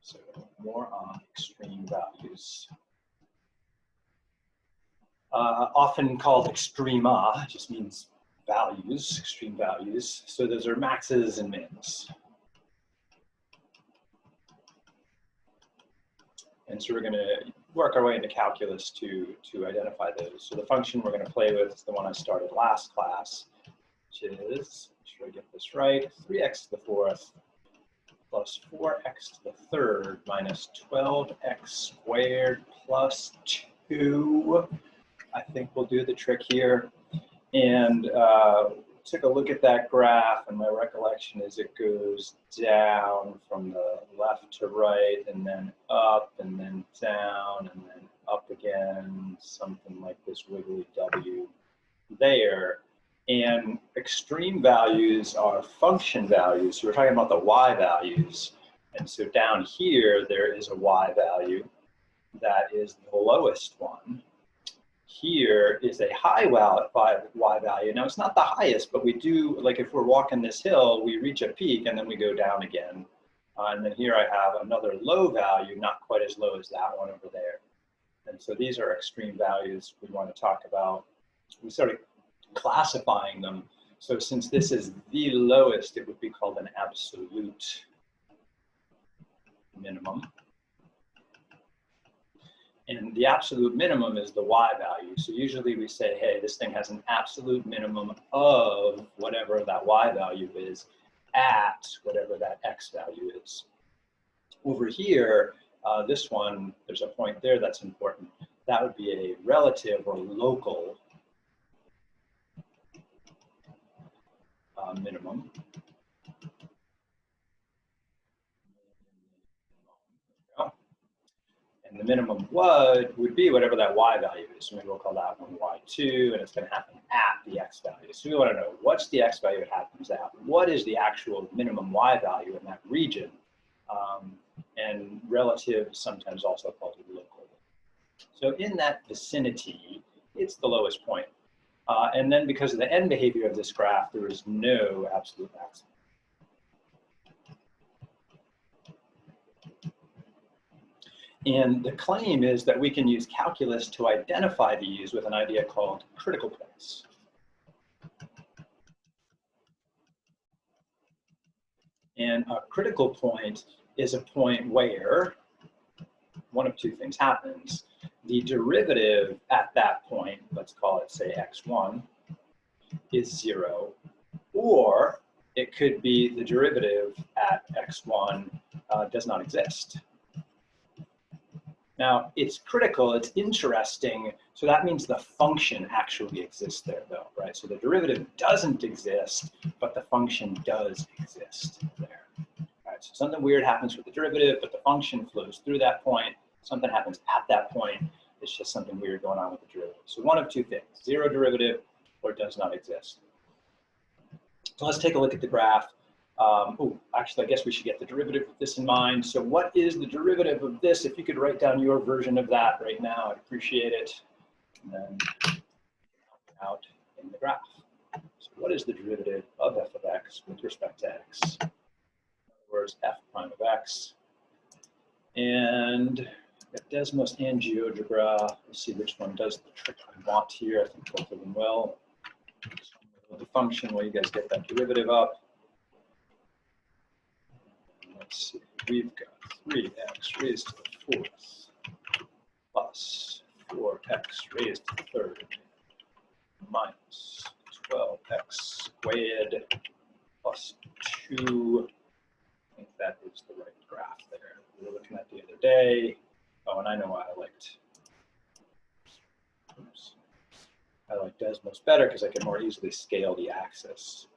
So more on extreme values. Often called extrema, just means values, extreme values. So those are maxes and mins. And so we're going to work our way into calculus to identify those. So the function we're going to play with is the one I started last class, which is, make sure I get this right, 3x to the fourth plus 4x to the third minus 12x squared plus 2. I think we'll do the trick here. And took a look at that graph, and my recollection is it goes down from the left to right, and then up, and then down, and then up again, something like this wiggly W there. And extreme values are function values. So we're talking about the y values. And so down here, there is a y value that is the lowest one. Here is a high y value. Now, it's not the highest, but we do, like if we're walking this hill, we reach a peak and then we go down again. And then here I have another low value, not quite as low as that one over there. And so these are extreme values we want to talk about. We started classifying them. So since this is the lowest, it would be called an absolute minimum. And the absolute minimum is the y value. So usually we say, hey, this thing has an absolute minimum of whatever that y value is at whatever that x value is. Over here, this one, there's a point there that's important. That would be a relative or local minimum. And the minimum would be whatever that y value is. So maybe we'll call that one y2, and it's going to happen at the x value. So we want to know, what's the x value it happens at? What is the actual minimum y value in that region? And relative, sometimes also called local. So in that vicinity, it's the lowest point. And then because of the end behavior of this graph, there is no absolute maximum. And the claim is that we can use calculus to identify these with an idea called critical points. And a critical point is a point where one of two things happens. The derivative at that point, let's call it, say, x1, is 0. Or it could be the derivative at x1 does not exist. Now, it's critical, it's interesting, so that means the function actually exists there, though, right? So the derivative doesn't exist, but the function does exist there. Right? So something weird happens with the derivative, but the function flows through that point. Something happens at that point. It's just something weird going on with the derivative. So one of two things, 0 derivative or does not exist. So let's take a look at the graph. Actually, I guess we should get the derivative with this in mind. So what is the derivative of this? If you could write down your version of that right now, I'd appreciate it. And then out in the graph. So what is the derivative of f of x with respect to x? In other words, f prime of x. And Desmos and GeoGebra. Let's see which one does the trick I want here. I think both of them will. So the function while you guys get that derivative up. Let's see, we've got 3x raised to the fourth plus 4x raised to the third minus 12x squared plus 2. I think that is the right graph there we were looking at the other day. Oh, and I know why I liked Desmos better because I can more easily scale the axis.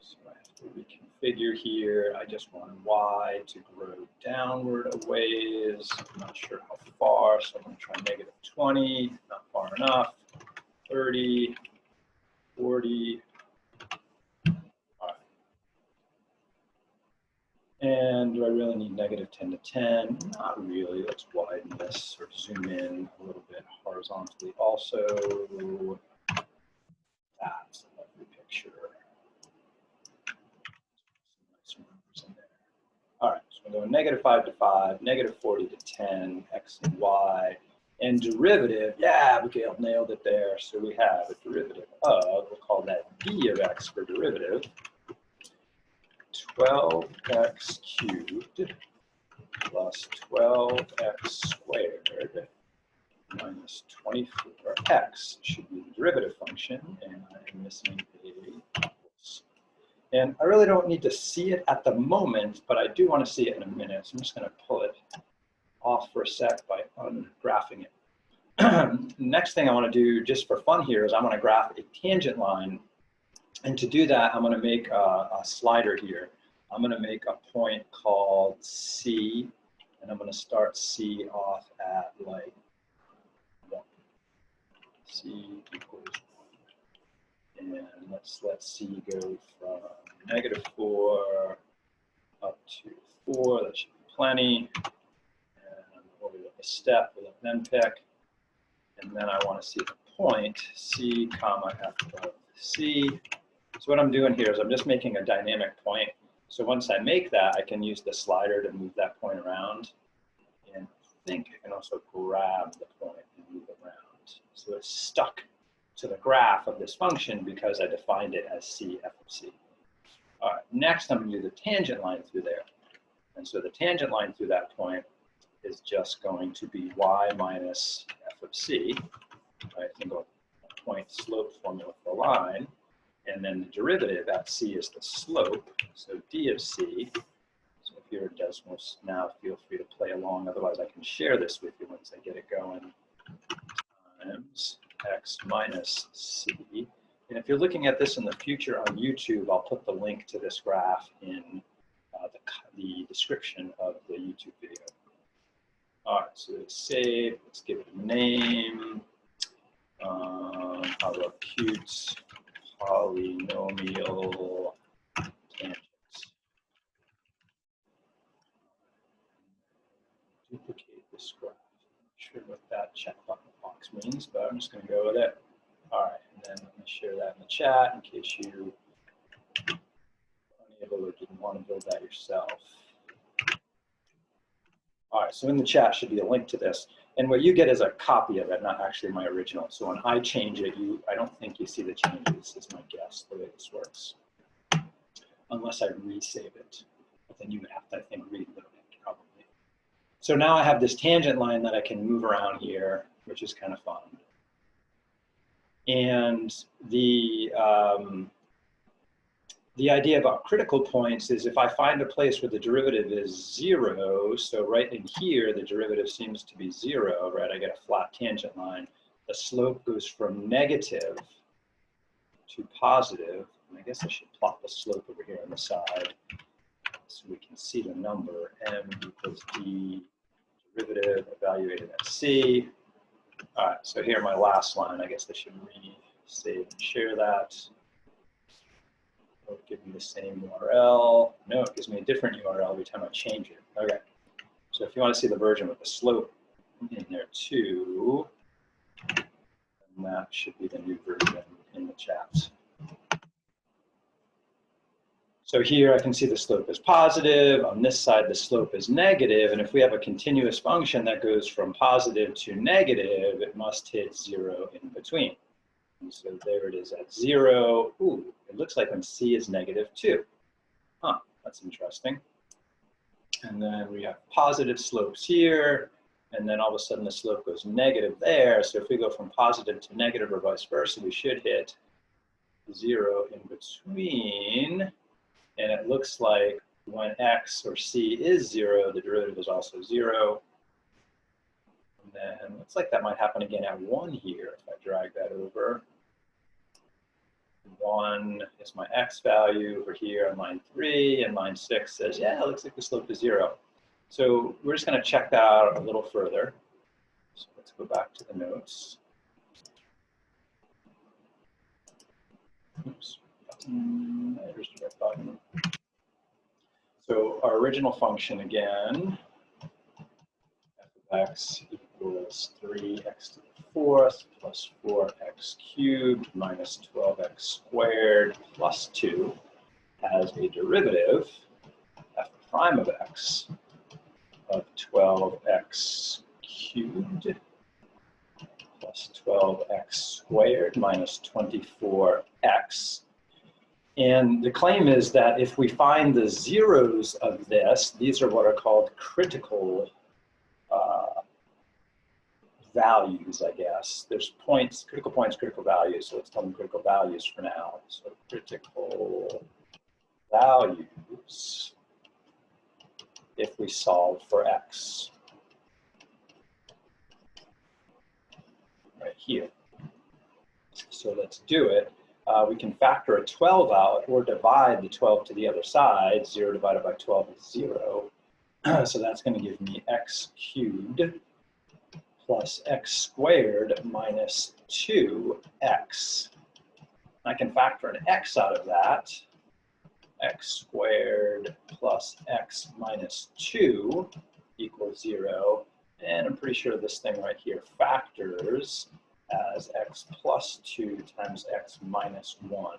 So I have to reconfigure here. I just want y to grow downward a ways. I'm not sure how far, so I'm going to try negative 20, not far enough, 30, 40. All right. And do I really need negative 10 to 10? Not really. Let's widen this or zoom in a little bit horizontally also. That's a lovely picture. All right, so I'm going -5 to 5, -40 to 10, x and y. And derivative, yeah, Miguel nailed it there. So we have a derivative of, we'll call that b of x for derivative, 12x cubed plus 12x squared minus 24x should be the derivative function, and I'm missing a equals. And I really don't need to see it at the moment, but I do want to see it in a minute. So I'm just going to pull it off for a sec by ungraphing it. Next thing I want to do just for fun here is I want to graph a tangent line. And to do that, I'm going to make a slider here. I'm going to make a point called C, and I'm going to start C off at like 1. C equals 1. And let's let C go from -4 up to 4. That should be plenty. And we'll let the step, we'll let them pick. And then I want to see the point C comma f of C. So what I'm doing here is I'm just making a dynamic point. So once I make that, I can use the slider to move that point around. And I think I can also grab the point and move it around. So it's stuck to the graph of this function because I defined it as C f of C. All right, next I'm going to do the tangent line through there. And so the tangent line through that point is just going to be y minus f of C. Right, single point slope formula for the line. And then the derivative at C is the slope, so d of C. So if you're a Desmos now, feel free to play along. Otherwise, I can share this with you once I get it going. Times x minus C. And if you're looking at this in the future on YouTube, I'll put the link to this graph in the description of the YouTube video. All right, so it's saved. Let's give it a name. How about cute polynomial tangents? Duplicate this graph. I'm not sure what that checkbox means, but I'm just going to go with it. All right, and then let me share that in the chat in case you were unable or didn't want to build that yourself. All right, so in the chat should be a link to this. And what you get is a copy of it, not actually my original. So when I change it, I don't think you see the changes, is my guess, the way this works. Unless I resave it. But then you would have to, I think, reload it probably. So now I have this tangent line that I can move around here, which is kind of fun. And the idea about critical points is if I find a place where the derivative is 0, so right in here, the derivative seems to be 0, right? I get a flat tangent line. The slope goes from negative to positive. And I guess I should plot the slope over here on the side so we can see the number. M equals d derivative evaluated at C. All right, so here my last line. I guess I should re-save and share that. It'll give me the same URL. No, it gives me a different URL every time I change it. Okay, so if you want to see the version with the slope in there too, then that should be the new version in the chat. So here I can see the slope is positive. On this side, the slope is negative. And if we have a continuous function that goes from positive to negative, it must hit 0 in between. And so there it is at 0. Ooh, it looks like when C is -2. Huh, that's interesting. And then we have positive slopes here. And then all of a sudden the slope goes negative there. So if we go from positive to negative or vice versa, we should hit 0 in between. And it looks like when x or C is 0, the derivative is also 0. And then it looks like that might happen again at 1 here if I drag that over. 1 is my x value over here on line 3, and line 6 says, yeah, it looks like the slope is 0. So we're just going to check that out a little further. So let's go back to the notes. Oops. There's the red button. So our original function again, f of x equals 3x to the 4th plus 4x cubed minus 12x squared plus 2 has a derivative, f prime of x, of 12x cubed plus 12x squared minus 24x. And the claim is that if we find the zeros of this, these are what are called critical values, I guess. There's points, critical values. So let's tell them critical values for now. So critical values if we solve for x. Right here. So let's do it. We can factor a 12 out or divide the 12 to the other side. 0 divided by 12 is 0. So that's going to give me x cubed plus x squared minus 2x. I can factor an x out of that. X squared plus x minus 2 equals 0. And I'm pretty sure this thing right here factors as x plus 2 times x minus 1.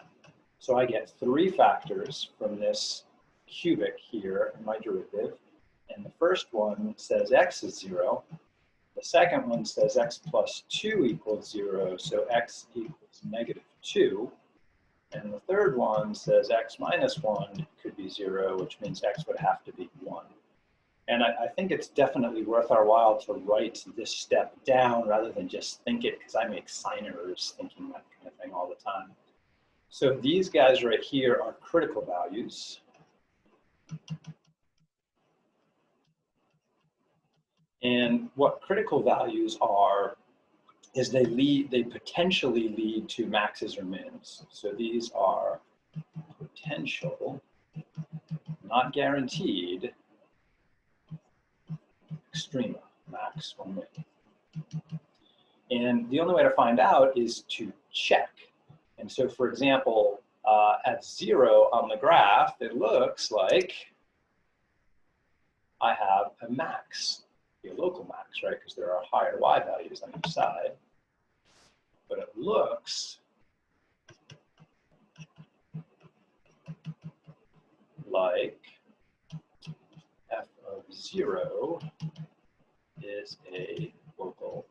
So I get 3 factors from this cubic here in my derivative. And the first one says x is 0. The second one says x plus 2 equals 0, so x equals negative 2. And the third one says x minus 1 could be 0, which means x would have to be 1. And I think it's definitely worth our while to write this step down rather than just think it, because I make sign errors thinking that kind of thing all the time. So these guys right here are critical values. And what critical values are is they potentially lead to maxes or mins. So these are potential, not guaranteed, extrema, max or min. And the only way to find out is to check. And so, for example, at 0 on the graph, it looks like I have a max, a local max, right? Because there are higher y values on each side. But it looks like f of 0 is a local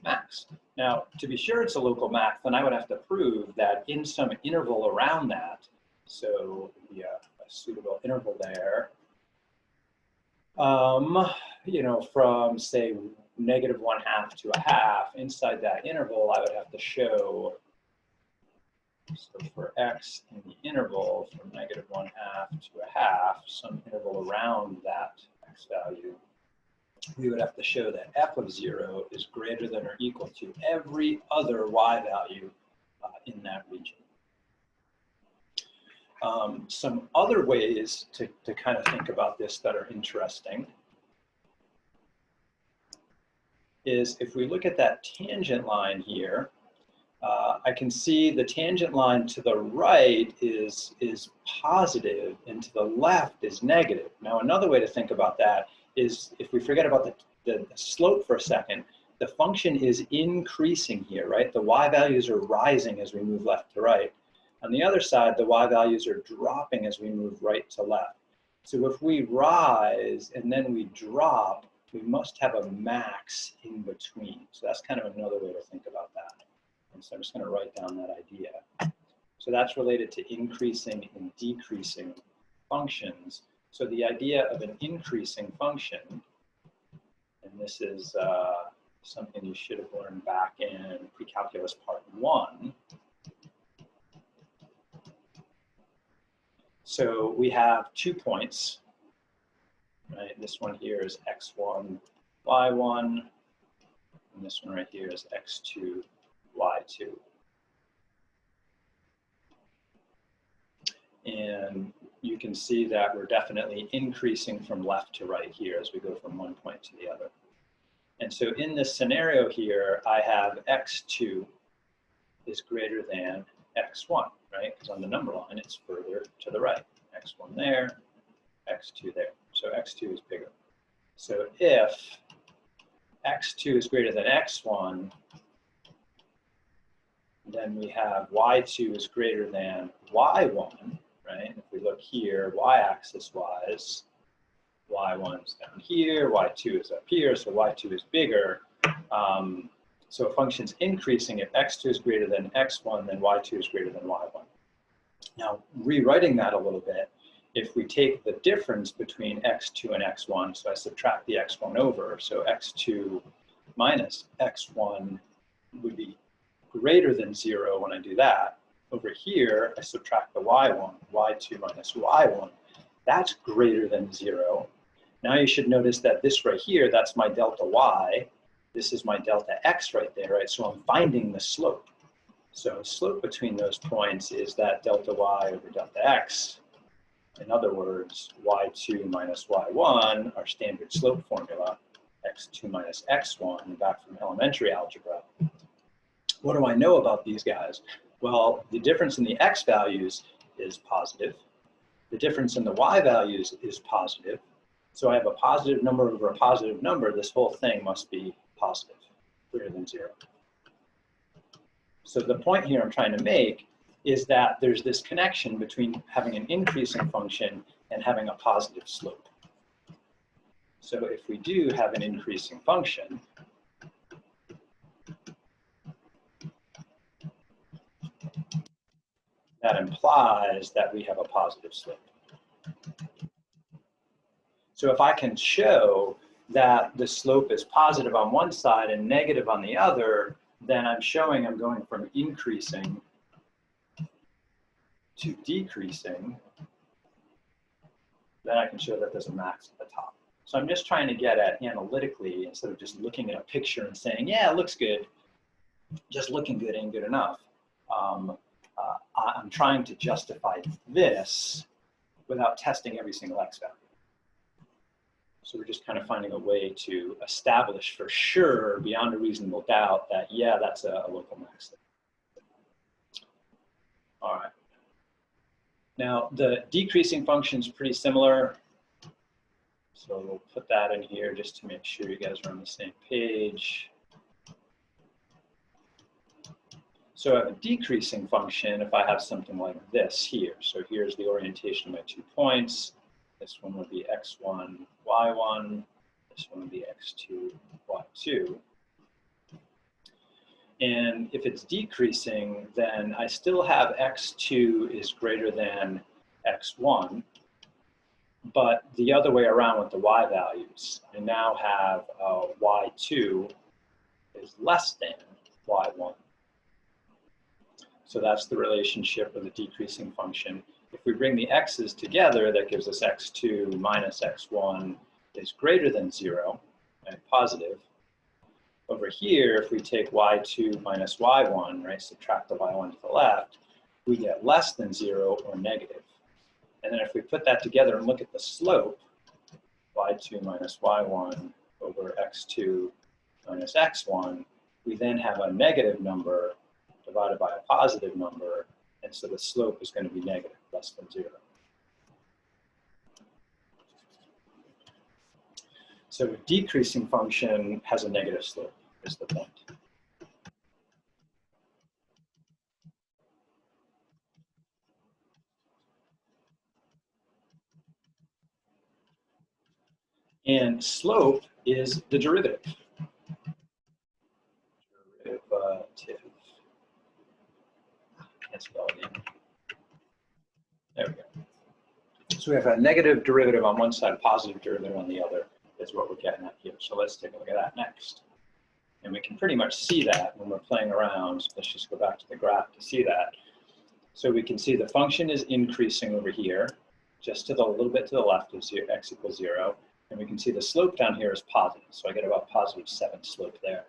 max. Now, to be sure it's a local max, then I would have to prove that in some interval around that, so a suitable interval there, you know, from say -1/2 to 1/2, inside that interval, I would have to show, so for x in the interval from -1/2 to 1/2, some interval around that x value, we would have to show that f of 0 is greater than or equal to every other y value in that region. Some other ways to kind of think about this that are interesting is if we look at that tangent line here, I can see the tangent line to the right is positive and to the left is negative. Now, another way to think about that is if we forget about the slope for a second, the function is increasing here, right? The y values are rising as we move left to right. On the other side, the y values are dropping as we move right to left. So if we rise and then we drop, we must have a max in between. So that's kind of another way to think about that. And so I'm just going to write down that idea. So that's related to increasing and decreasing functions. So the idea of an increasing function, and this is something you should have learned back in pre-calculus part 1. So we have 2 points, right? This one here is x1, y1, and this one right here is x2, y2. And you can see that we're definitely increasing from left to right here as we go from one point to the other. And so in this scenario here, I have x2 is greater than x1, right? Because on the number line, it's further to the right. x1 there, x2 there. So x2 is bigger. So if x2 is greater than x1, then we have y2 is greater than y1, right? If we look here, y-axis wise, y1's down here, y2 is up here, so y2 is bigger. So a function's increasing if x2 is greater than x1, then y2 is greater than y1. Now, rewriting that a little bit, if we take the difference between x2 and x1, so I subtract the x1 over, so x2 minus x1 would be greater than 0 when I do that. Over here, I subtract the y1, y2 minus y1. That's greater than 0. Now you should notice that this right here, that's my delta y. This is my delta x right there, right? So I'm finding the slope. So slope between those points is that delta y over delta x. In other words, y2 minus y1, our standard slope formula, x2 minus x1, back from elementary algebra. What do I know about these guys? Well, the difference in the x values is positive. The difference in the y values is positive. So I have a positive number over a positive number. This whole thing must be positive, greater than 0. So the point here I'm trying to make is that there's this connection between having an increasing function and having a positive slope. So if we do have an increasing function, that implies that we have a positive slope. So if I can show that the slope is positive on one side and negative on the other, then I'm showing I'm going from increasing to decreasing. Then I can show that there's a max at the top. So I'm just trying to get at analytically, instead of just looking at a picture and saying, yeah, it looks good, just looking good ain't good enough. I'm trying to justify this without testing every single x value. So we're just kind of finding a way to establish for sure, beyond a reasonable doubt, that, yeah, that's a local max. All right. Now, the decreasing function is pretty similar. So we'll put that in here just to make sure you guys are on the same page. So I have a decreasing function if I have something like this here. So here's the orientation of my 2 points. This one would be x1, y1. This one would be x2, y2. And if it's decreasing, then I still have x2 is greater than x1, but the other way around with the y values. I now have y2 is less than y1. So that's the relationship with the decreasing function. If we bring the x's together, that gives us x2 minus x1 is greater than 0, right, positive. Over here, if we take y2 minus y1, right, subtract the y1 to the left, we get less than 0 or negative. And then if we put that together and look at the slope, y2 minus y1 over x2 minus x1, we then have a negative number divided by a positive number, and so the slope is going to be negative, less than 0. So a decreasing function has a negative slope, is the point. And slope is the derivative. Derivative. Can't spell it again. There we go. So we have a negative derivative on one side, positive derivative on the other, is what we're getting at here. So let's take a look at that next. And we can pretty much see that when we're playing around. So let's just go back to the graph to see that. So we can see the function is increasing over here, just to the little bit to the left of 0, x equals 0. And we can see the slope down here is positive. So I get about positive 7 slope there.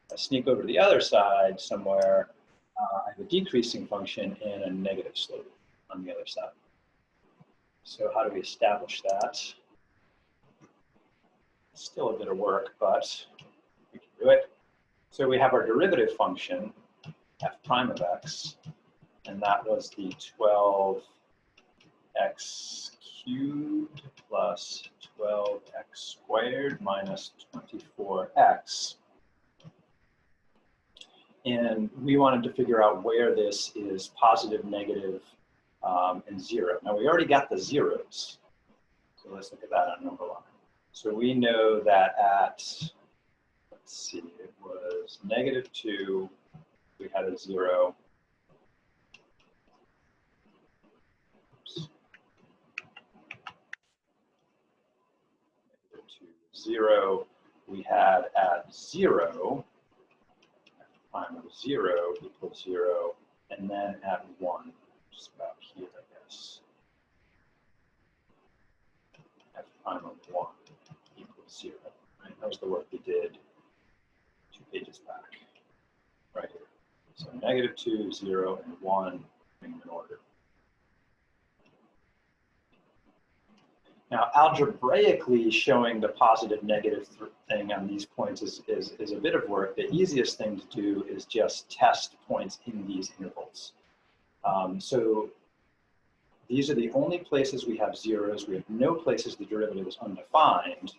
If I sneak over to the other side somewhere, I have a decreasing function and a negative slope on the other side. So how do we establish that? Still a bit of work, but we can do it. So we have our derivative function, f prime of x, and that was the 12x cubed plus 12x squared minus 24x. And we wanted to figure out where this is positive, negative, and 0. Now we already got the zeros. So let's look at that on number line. So we know that at, let's see, it was -2, we had a 0. Oops. -2, 0. We had at 0, prime of 0 equals 0, and then at 1, just about here, I guess. F prime of 1 equals 0. Right? That was the work we did 2 pages back, right here. So -2, 0, and 1, bring them in order. Now, algebraically showing the positive negative thing on these points is a bit of work. The easiest thing to do is just test points in these intervals. So these are the only places we have zeros. We have no places the derivative is undefined.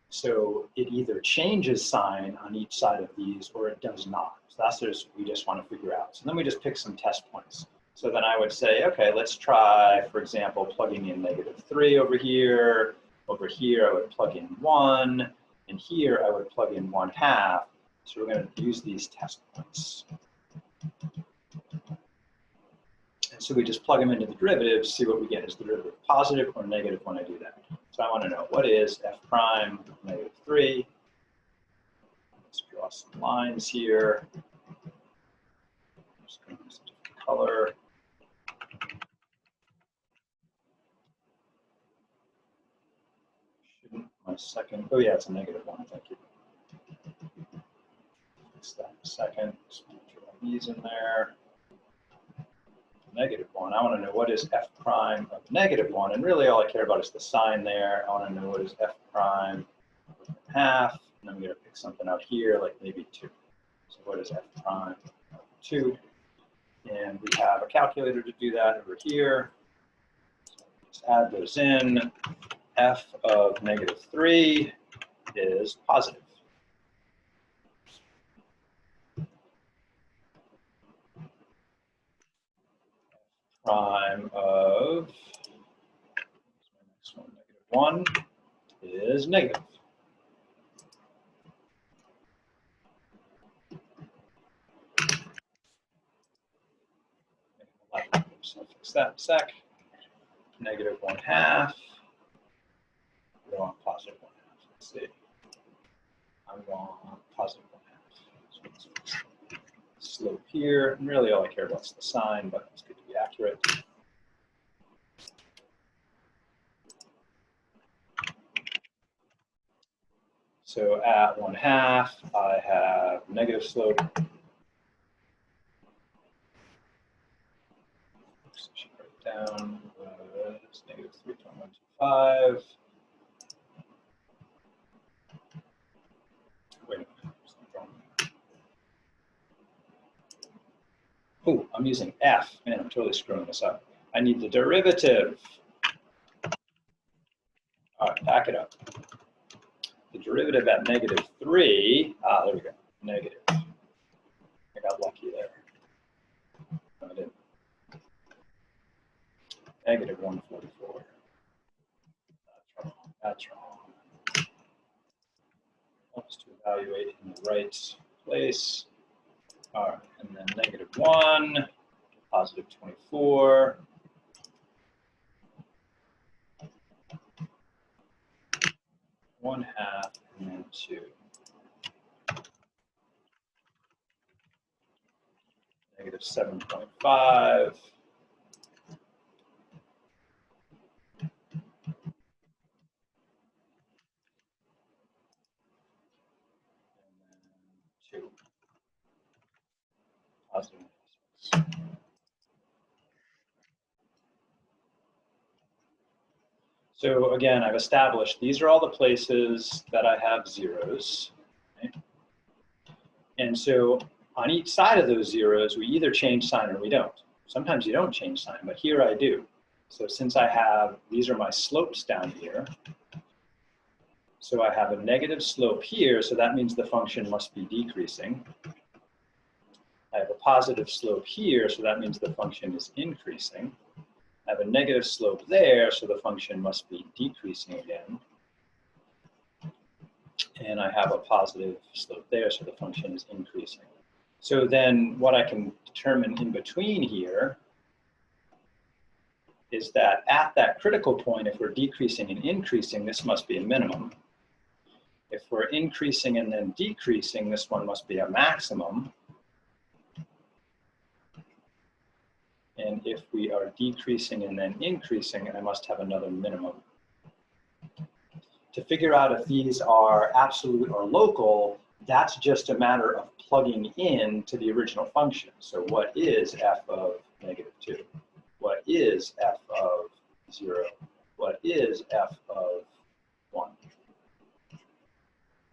So it either changes sign on each side of these or it does not. So that's just, we just want to figure out. So then we just pick some test points. So then I would say, okay, let's try, for example, plugging in -3 over here. Over here, I would plug in 1. And here, I would plug in 1/2. So we're going to use these test points. And so we just plug them into the derivative, see what we get. Is the derivative positive or negative when I do that? So I want to know, what is f prime of -3? Let's draw some lines here. I'm just going to use a different color. My second, oh yeah, it's a -1, thank you. Fix that in a second. Just want to draw these in there. -1, I want to know what is f prime of -1, and really all I care about is the sign there. I want to know what is f prime of 1/2, and I'm going to pick something out here, like maybe 2. So what is f prime of 2? And we have a calculator to do that over here. So just add those in. F of -3 is positive. Prime of, next one, -1 is negative. So I'll fix that in a sec. -1/2. We want +1/2. Let's see. I want +1/2. So slope here. And really all I care about is the sign, but it's good to be accurate. So at 1/2, I have negative slope. So I should write it down. It's -3.125. Wait a minute. Oh, I'm using f. Man, I'm totally screwing this up. I need the derivative. All right, back it up. The derivative at -3, there we go, negative. I got lucky there. No, I didn't. -144. That's wrong. That's wrong. Helps to evaluate in the right place. All right, and then -1, +24. -1/2, and then 2. -7.5. And then 2. Positive. So again, I've established these are all the places that I have zeros. Okay? And so on each side of those zeros, we either change sign or we don't. Sometimes you don't change sign, but here I do. So since I have, these are my slopes down here. So I have a negative slope here, so that means the function must be decreasing. I have a positive slope here, so that means the function is increasing. I have a negative slope there, so the function must be decreasing again. And I have a positive slope there, so the function is increasing. So then what I can determine in between here is that at that critical point, if we're decreasing and increasing, this must be a minimum. If we're increasing and then decreasing, this one must be a maximum. And if we are decreasing and then increasing, I must have another minimum. To figure out if these are absolute or local, that's just a matter of plugging in to the original function. So what is f of -2? What is f of 0? What is f of 1?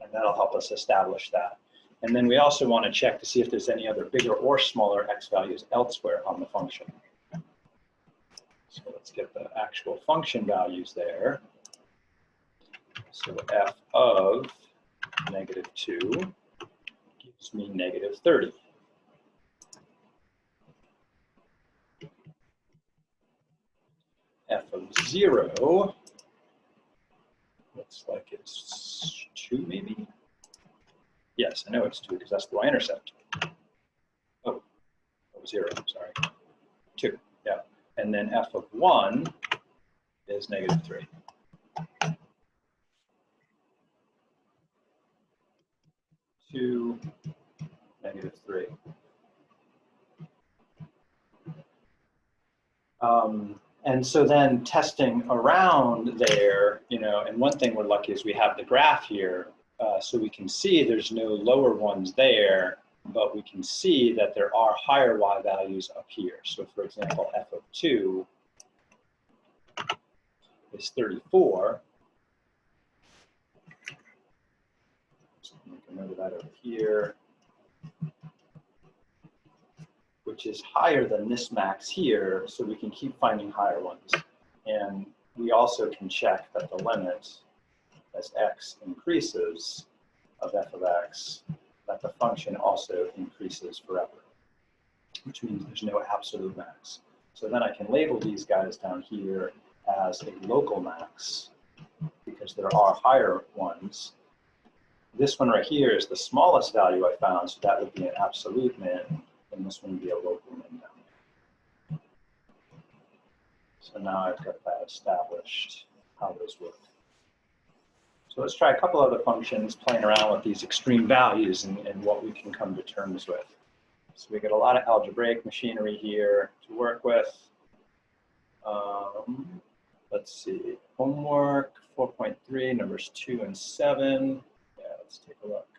And that'll help us establish that. And then we also want to check to see if there's any other bigger or smaller x values elsewhere on the function. So let's get the actual function values there. So f of -2 gives me -30. F of 0 looks like it's 2 maybe? Yes, I know it's 2 because that's the y-intercept. Oh, 0, sorry. 2, yeah. And then f of 1 is -3. To -3. And so then testing around there, you know, and one thing we're lucky is we have the graph here, so we can see there's no lower ones there, but we can see that there are higher y values up here. So for example, f of 2 is 34. So make a note of that over here, which is higher than this max here, so we can keep finding higher ones. And we also can check that the limit as x increases of f of x, that the function also increases forever, which means there's no absolute max. So then I can label these guys down here as a local max, because there are higher ones. This one right here is the smallest value I found, so that would be an absolute min, and this one would be a local min down there. So now I've got that established, how those work. So let's try a couple other functions playing around with these extreme values and what we can come to terms with. So we get a lot of algebraic machinery here to work with. Let's see, homework 4.3, numbers 2 and 7. Yeah, let's take a look.